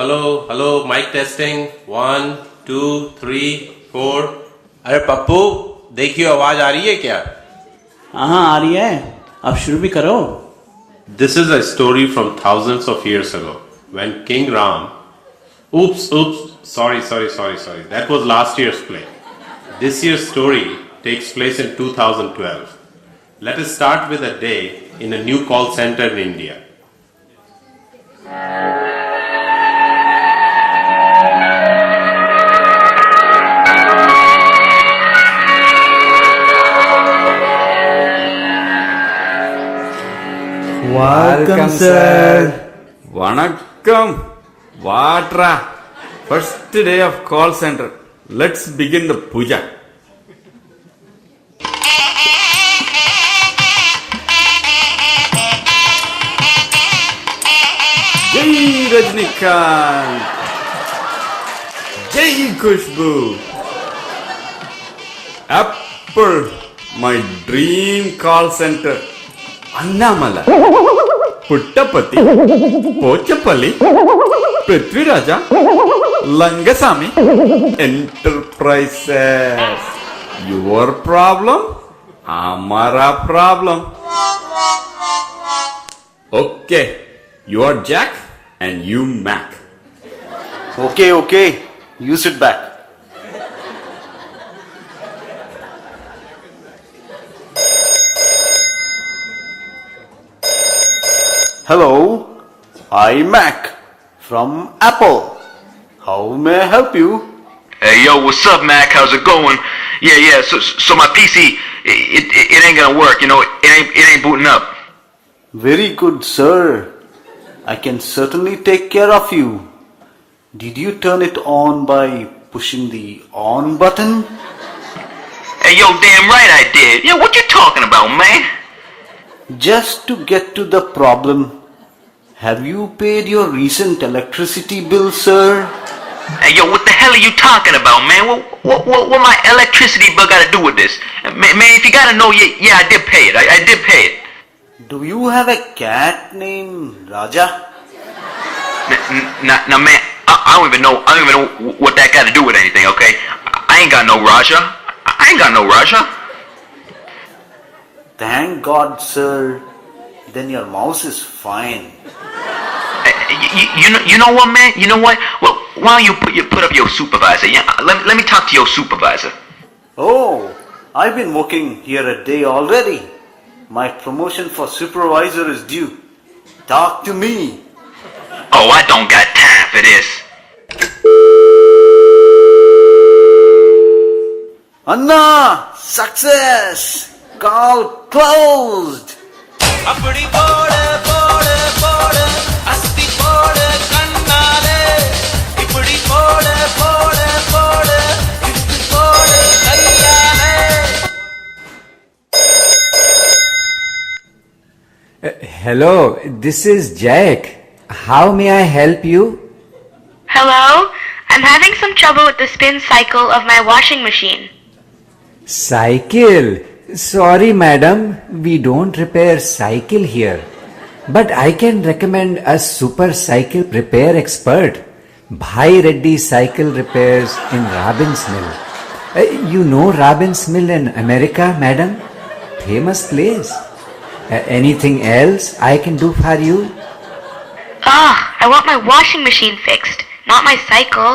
hello, mic testing. 1, 2, 3, 4. अरे पप्पू, देखियो आवाज आ रही है क्या? हाँ आ रही है, अब शुरू भी करो। This is a story from thousands of years ago when King Ram. Oops, sorry. That was last year's play. This year's story takes place in 2012. Let us start with a day in a new call center in India. Welcome, sir. Vanakkam. Vatra. First day of call center. Let's begin the puja. Jai Rajnikant. Jai Khushbu. Apple, my dream call center. Annamala. Puttapati, Pochapalli, Prithviraja, Langasami, Enterprises. Your problem, Amara problem. Okay, you are Jack and you Mac. Okay, you sit back. Hello, I'm Mac from Apple. How may I help you? Hey, yo, what's up, Mac? How's it going? Yeah. So my PC, it ain't gonna work. You know, it ain't booting up. Very good, sir. I can certainly take care of you. Did you turn it on by pushing the on button? Hey, yo, damn right I did. Yeah, what you talking about, man? Just to get to the problem, have you paid your recent electricity bill, sir? Hey, yo, what the hell are you talking about, man? What my electricity bill got to do with this? Man, if you gotta know, yeah, I did pay it. I did pay it. Do you have a cat named Raja? Now, man, I don't even know what that got to do with anything. Okay, I ain't got no Raja. I ain't got no Raja. Thank God, sir. Then your mouse is fine. You know what, man? You know what? Well, why don't you put up your supervisor? Yeah, let me talk to your supervisor. Oh, I've been working here a day already. My promotion for supervisor is due. Talk to me. Oh, I don't got time for this. Anna, success. Call closed. அப்படி போடு போடு போடு அஸ்தி போடு கண்ணாலே இப்படி போடு போடு போடு இப்படி போடு கையாலே. Hello, this is Jack. How may I help you? Hello? I'm having some trouble with the spin cycle of my washing machine. Cycle? Sorry madam, we don't repair cycle here. But I can recommend a super cycle repair expert. Bhai Reddy Cycle Repairs in Robbins Mill. You know Robbins Mill in America, madam? Famous place. Anything else I can do for you? I want my washing machine fixed, not my cycle.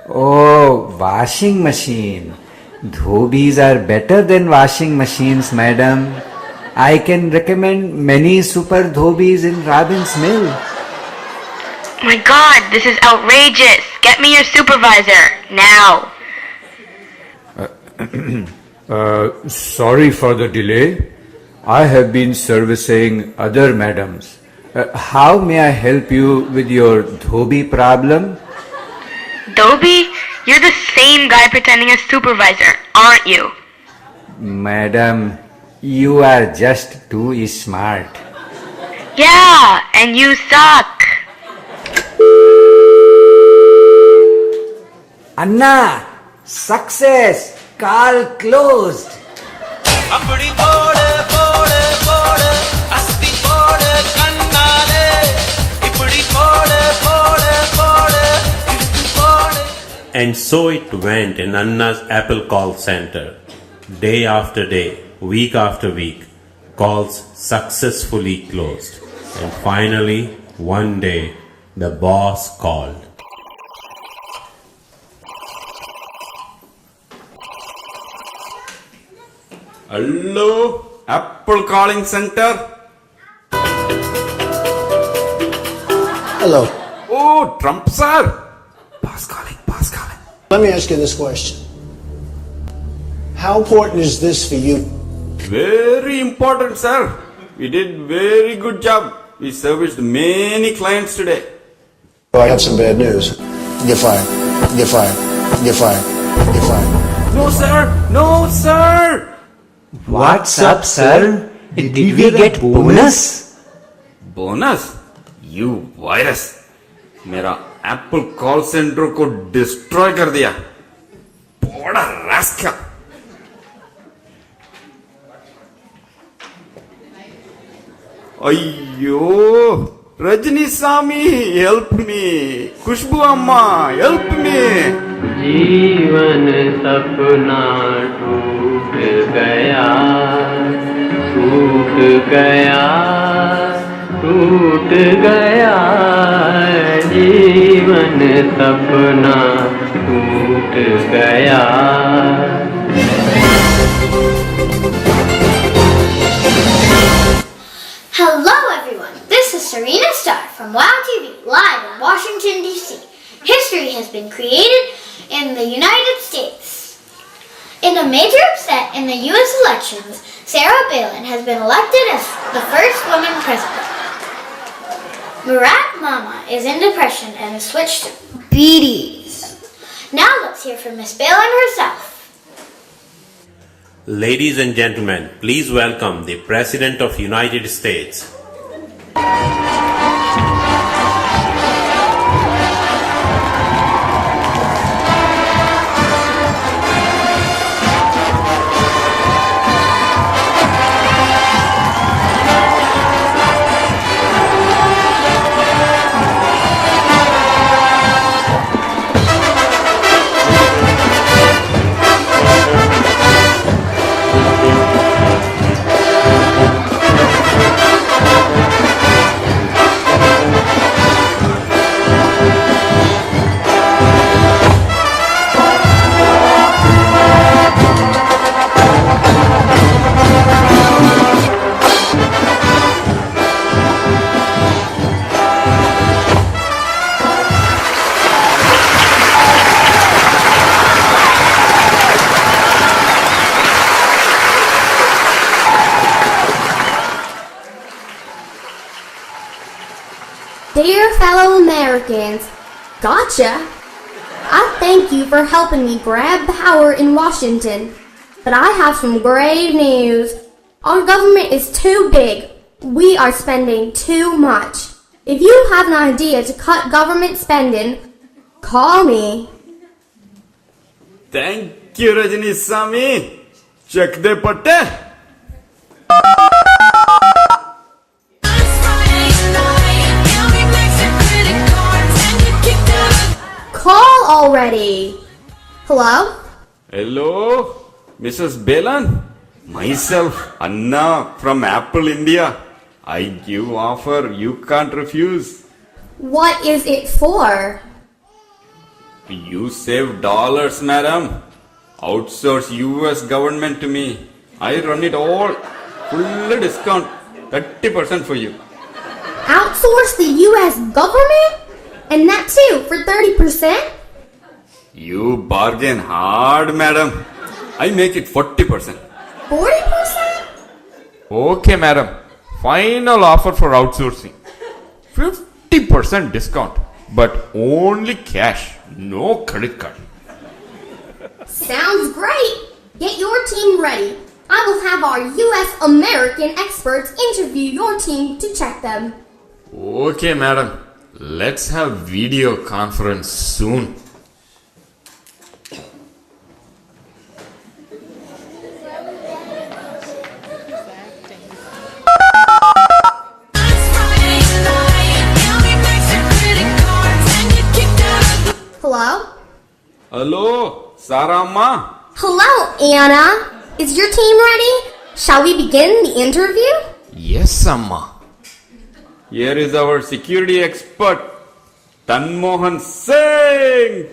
Oh, washing machine. Dhobis are better than washing machines, madam. I can recommend many super dhobis in Robbins Mill. My God, this is outrageous. Get me your supervisor, now. Sorry for the delay. I have been servicing other madams. How may I help you with your dhobi problem? Dobie, you're the same guy pretending as supervisor, aren't you? Madam, you are just too smart. Yeah, and you suck. Anna, success. Call closed. அப்படி போடு போடு போடு அஸ்தி போடு கண்ணாலே இப்படி போடு போடு போடு And so it went in Anna's Apple call center. Day after day, week after week, calls successfully closed. And finally, one day, the boss called. Hello, Apple calling center. Hello. Oh, Trump sir. Boss calling, boss calling. Let me ask you this question. How important is this for you? Very important, sir. We did very good job. We serviced many clients today. Oh, I have some bad news. You're fired. You're fired. You're fired. You're fired. No, sir. No, sir. What's up, sir? Did we get bonus? Bonus you virus मेरा Apple call centre को destroy कर दिया बड़ा rascal अయ్యో Rajni सामी help me खुशबू अम्मा help me जीवन सपना टूट गया टूट गया टूट गया जीवन सपना टूट गया Hello everyone, this is Serena Starr from WOW TV, live in Washington DC. History has been created in the United States. In a major upset in the US elections, Sarah Palin has been elected as the first woman president. Murat Mama is in depression and has switched to BDs. Now let's hear from Miss Palin herself. Ladies and gentlemen, please welcome the President of United States. Dear fellow Americans, gotcha! I thank you for helping me grab power in Washington. But I have some grave news. Our government is too big. We are spending too much. If you have an idea to cut government spending, call me. Thank you, Rajani Sami. Check the patte. Call already. Hello? Hello, Mrs. Belan. Myself, Anna from Apple India. I give offer you can't refuse. What is it for? You save dollars, madam. Outsource US government to me. I run it all. Full discount. 30% for you. Outsource the US government? And that too for 30%? You bargain hard, madam. I make it 40%. 40%? Okay, madam. Final offer for outsourcing. 50% discount. But only cash. No credit card. Sounds great. Get your team ready. I will have our US American experts interview your team to check them. Okay, madam. Let's have video conference soon. Hello? Sarama. Hello, Anna. Is your team ready? Shall we begin the interview? Yes, Amma. Here is our security expert, Tanmohan Singh.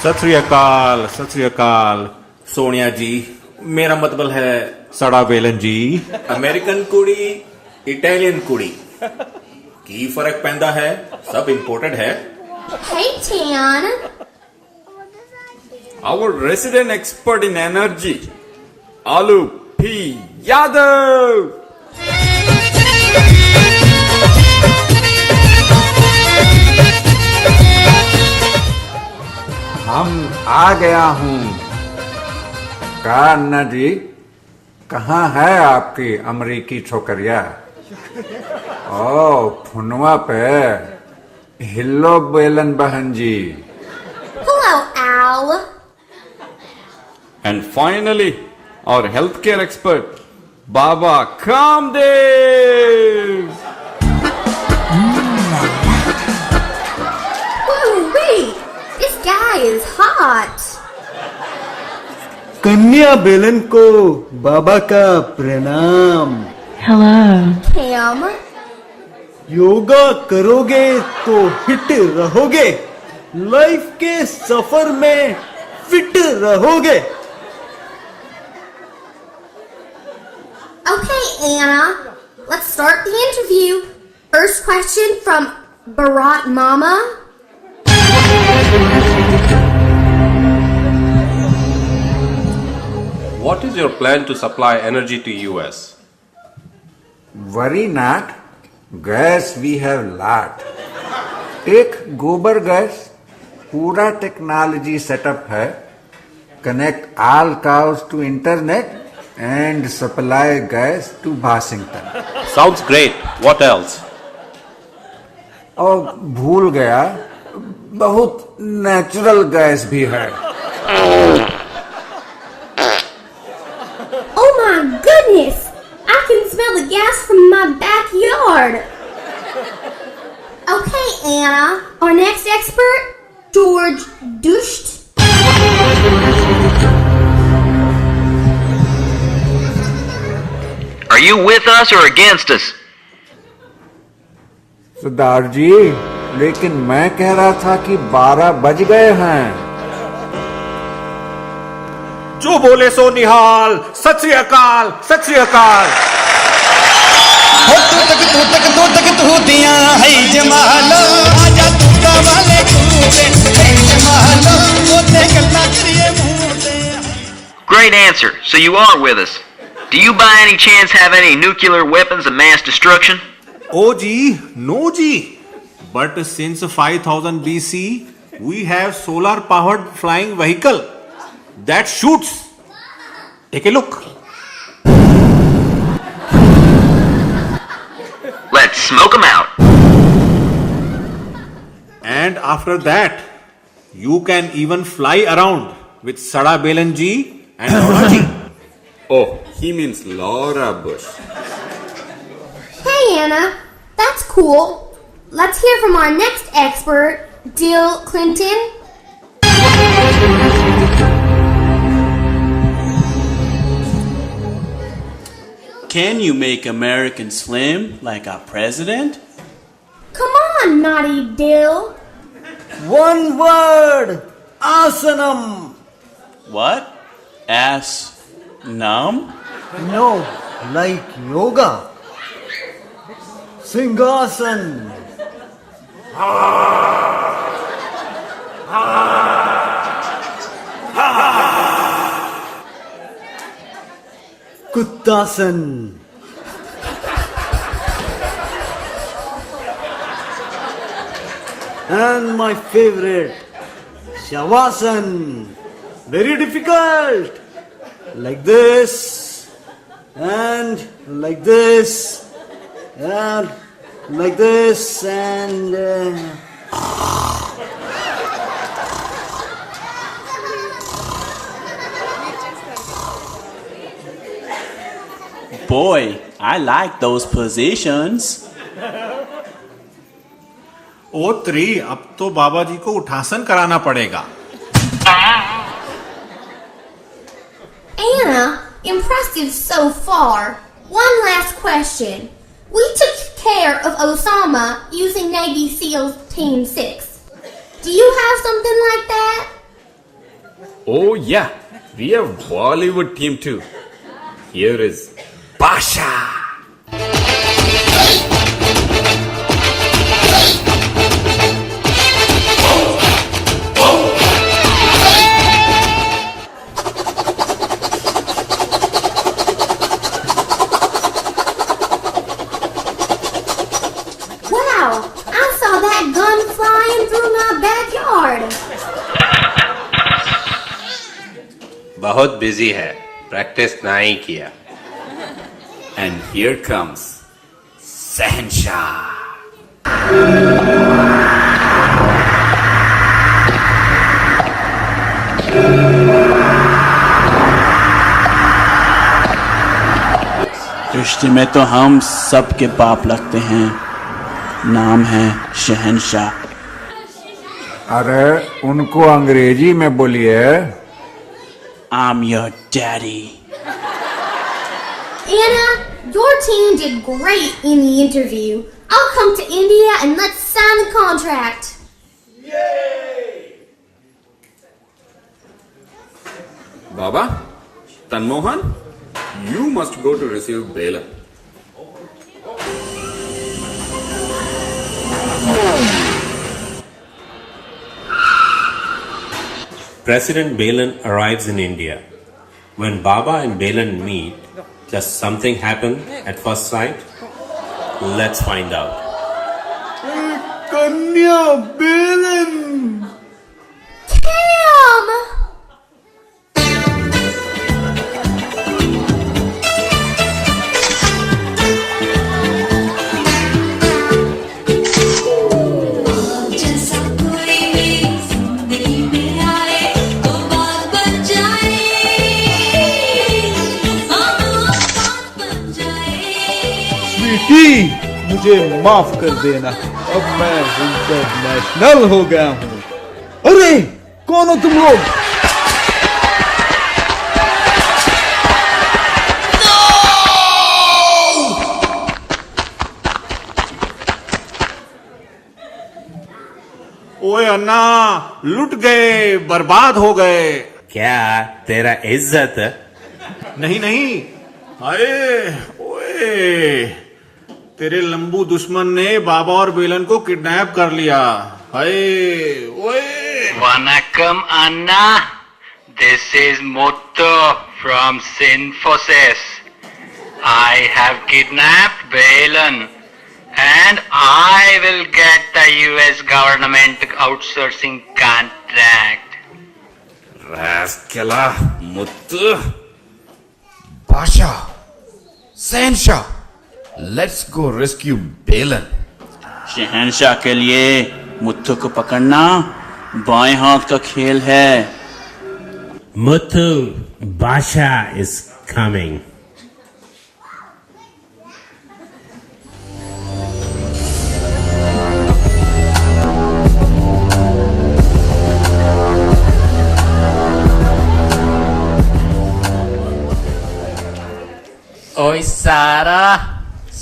सत श्री अकाल, सत श्री अकाल। सोनिया जी, मेरा मतलब है सड़ा बेलन जी। American कुड़ी, इटालियन कुड़ी की फर्क पैंदा है, सब इंपोर्टेड है। Hey, Tan. Our resident expert in energy, Alu P. Yadav. हम आ गया हूँ। का अन्ना जी, कहाँ है आपकी अमरीकी छोकरिया? ओ, फुनवा पे। हिलो बेलन बहन जी। Hello, Al. And finally, our healthcare expert, Baba Kamdev. Whoa, wait. This guy is hot. कन्या बेलन को बाबा का प्रणाम। Cam. योगा करोगे तो हिट रहोगे, लाइफ के सफर में फिट रहोगे। Okay, Anna. Let's start the interview. First question from Bharat Mama. What is your plan to supply energy to US? Worry not, gas we have lot. एक गोबर गैस पूरा technology setup है, connect all cows to internet and supply gas to Washington. Sounds great. What else? और भूल गया, बहुत natural gas भी है। Oh my goodness! I can smell the gas from my backyard. Okay, Anna. Our next expert, George Dusht. Are you with us or against us? सरदार जी, लेकिन मैं कह रहा था कि 12 बज गए हैं। जो बोले सो निहाल। सत श्री अकाल, सत श्री अकाल। तू दिया है जमालो, आजा तू कवाले कूदे, है जमालो, ओते गल्ला करिए मूते। Great answer. So you are with us. Do you by any chance have any nuclear weapons of mass destruction? Oh ji, no ji. But since 5000 BC, we have solar powered flying vehicle that shoots. Take a look. Let's smoke them out. And after that, you can even fly around with Sada Belanji and Laura ji. Oh, he means Laura Bush. Hey, Anna. That's cool. Let's hear from our next expert, Dill Clinton. Can you make American slim like our president? Come on, naughty Dill. One word, asanam. What? Ass numb? No, like yoga. Singhasan. Kuttasan. And my favorite, Shavasan. Very difficult. Like this, and like this, and like this, and Boy, I like those positions. ओ त्री, अब तो बाबा जी को उठासन कराना पड़ेगा। Anna, impressive so far. One last question. We took care of Osama using Navy SEALs Team 6. Do you have something like that? Oh yeah, we have Bollywood team too. Here is Basha. Wow, I saw that gun flying through my backyard. बहुत busy है, practice नहीं किया। And here comes Sahanshah. रिश्ते में तो हम सबके बाप लगते हैं। नाम है शहनशाह। अरे उनको अंग्रेजी में बोलिए। I'm your daddy. Anna, your team did great in the interview. I'll come to India and let's sign the contract. Baba, Tanmohan, you must go to receive Bela. President Balan arrives in India. When Baba and Balan meet, does something happen at first sight? Let's find out. कन्या बेलन। Cam! मुझे माफ कर देना, अब मैं international हो गया हूँ। अरे कौन हो तुम लोग? ओए अन्ना, लुट गए, बर्बाद हो गए। क्या तेरा इज्जत? नहीं नहीं, हाय ओए, तेरे लंबू दुश्मन ने बाबा और बेलन को किडनैप कर लिया। हाय ओए। Vanakkam Anna, this is Muttu from Sinfosys. I have kidnapped Balan and I will get the US government outsourcing contract. Raskala, Muttu, Basha, Sahanshah. Let's go rescue Balan. शहनशाह के लिए मुत्थु को पकड़ना बाएं हाथ का खेल है। Muthu, Basha is coming. Oi, Sarah.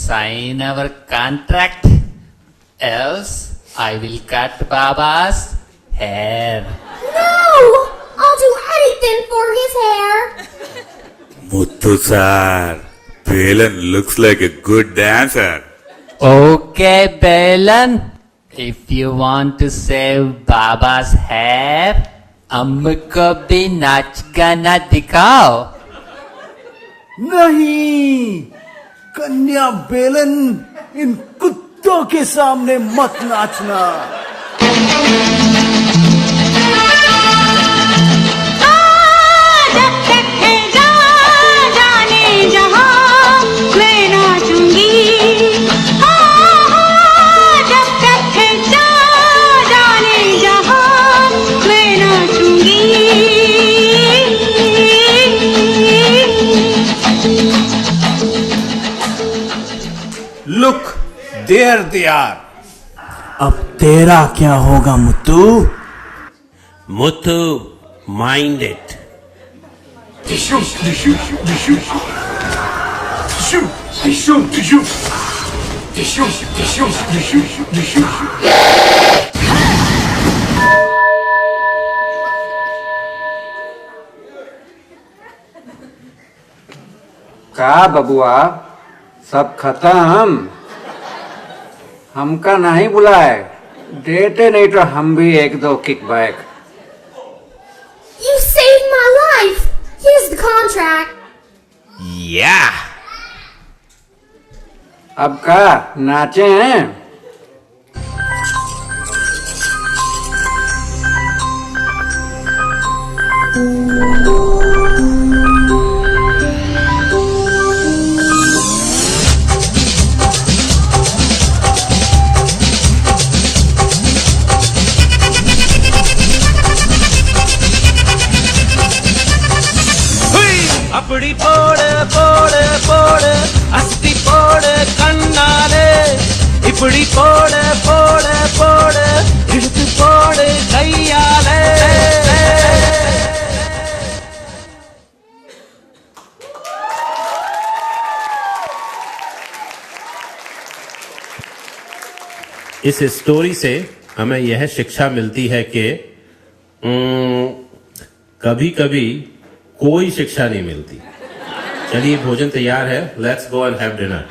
Sign our contract, else I will cut Baba's hair. No! I'll do anything for his hair. Muthu sir, Balan looks like a good dancer. Okay, Balan. If you want to save Baba's hair, हमको भी नाच गाना दिखाओ। नहीं, कन्या बेलन, इन कुत्तों के सामने मत नाचना। जब तक है जाने जहां मैं नाचूंगी। जब तक है जाने जहां मैं नाचूंगी। Look, there they are. अब तेरा क्या होगा मुत्तू? Muthu, mind it. का बबुआ, सब खत्म? हमका नहीं बुलाए, देते नहीं तो हम भी एक दो kick back. You saved my life! Here's the contract. Yeah. अब का नाचे हैं? அப்படி போடு போடு போடு அஸ்தி போடு கண்ணாலே இப்படி போடு போடு போடு இழுத்து போடு கையாலே. इस स्टोरी से हमें यह शिक्षा मिलती है कि कभी कभी कोई शिक्षा नहीं मिलती. चलिए भोजन तैयार है. Let's go and have dinner.